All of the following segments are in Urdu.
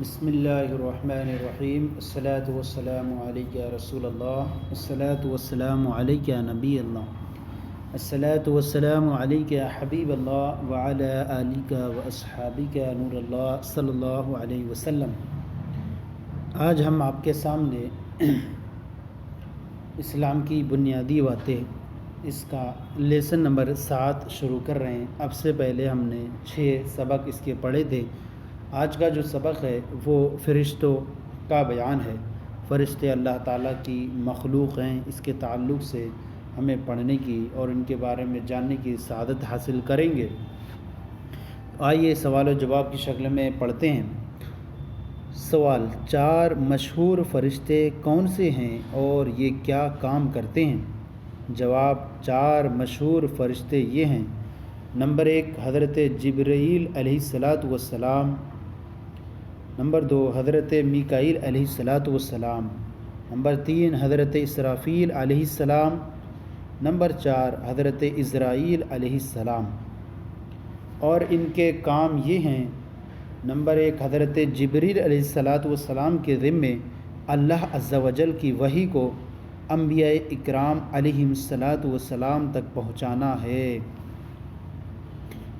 بسم اللہ الرحمن الرحیم الصلاۃ والسلام علیک یا رسول اللہ الصلاۃ والسلام علیک یا نبی اللہ الصلاۃ والسلام علیک یا حبیب اللہ وعلی آلک و اصحابک یا نور اللہ صلی اللہ علیہ وسلم۔ آج ہم آپ کے سامنے اسلام کی بنیادی باتیں اس کا لیسن نمبر 7 شروع کر رہے ہیں۔ اب سے پہلے ہم نے 6 سبق اس کے پڑھے تھے۔ آج کا جو سبق ہے وہ فرشتوں کا بیان ہے۔ فرشتے اللہ تعالیٰ کی مخلوق ہیں، اس کے تعلق سے ہمیں پڑھنے کی اور ان کے بارے میں جاننے کی سعادت حاصل کریں گے۔ آئیے سوال و جواب کی شکل میں پڑھتے ہیں۔ سوال: 4 مشہور فرشتے کون سے ہیں اور یہ کیا کام کرتے ہیں؟ جواب: 4 مشہور فرشتے یہ ہیں۔ نمبر 1 حضرت جبرائیل علیہ السلام، نمبر 2 حضرت میکائیل علیہ السلام، نمبر 3 حضرت اسرافیل علیہ السلام، نمبر 4 حضرت عزرائیل علیہ السلام۔ اور ان کے کام یہ ہیں: نمبر 1 حضرت جبرائیل علیہ السلام کے ذمے اللہ عز و جل کی وحی کو انبیاء اکرام علیہم السلام تک پہنچانا ہے۔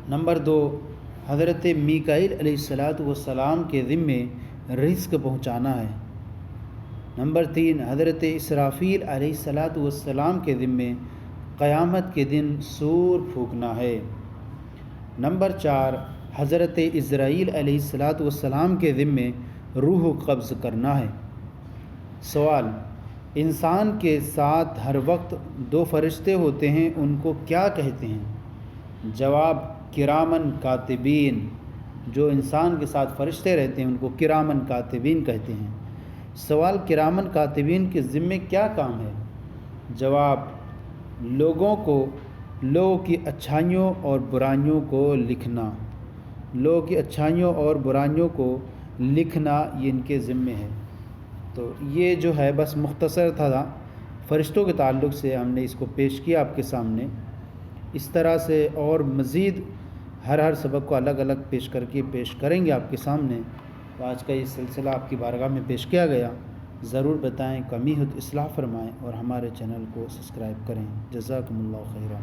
نمبر 2 حضرت میکائیل علیہ السلام کے ذمے رزق پہنچانا ہے۔ نمبر 3 حضرت اسرافیل علیہ السلام کے ذمے قیامت کے دن سور پھونکنا ہے۔ نمبر 4 حضرت عزرائیل علیہ السلام کے ذمے روح قبض کرنا ہے۔ سوال: انسان کے ساتھ ہر وقت 2 فرشتے ہوتے ہیں، ان کو کیا کہتے ہیں؟ جواب: کرامن کاتبین۔ جو انسان کے ساتھ فرشتے رہتے ہیں ان کو کرامن کاتبین کہتے ہیں۔ سوال: کرامن کاتبین کے ذمے کیا کام ہے؟ جواب: لوگوں کی اچھائیوں اور برائیوں کو لکھنا۔ لوگوں کی اچھائیوں اور برائیوں کو لکھنا یہ ان کے ذمے ہے۔ تو یہ جو ہے بس مختصر تھا، فرشتوں کے تعلق سے ہم نے اس کو پیش کیا آپ کے سامنے۔ اس طرح سے اور مزید ہر سبق کو الگ الگ پیش کریں گے آپ کے سامنے۔ تو آج کا یہ سلسلہ آپ کی بارگاہ میں پیش کیا گیا۔ ضرور بتائیں، کمی ہو تو اصلاح فرمائیں اور ہمارے چینل کو سبسکرائب کریں۔ جزاکم اللہ خیرا۔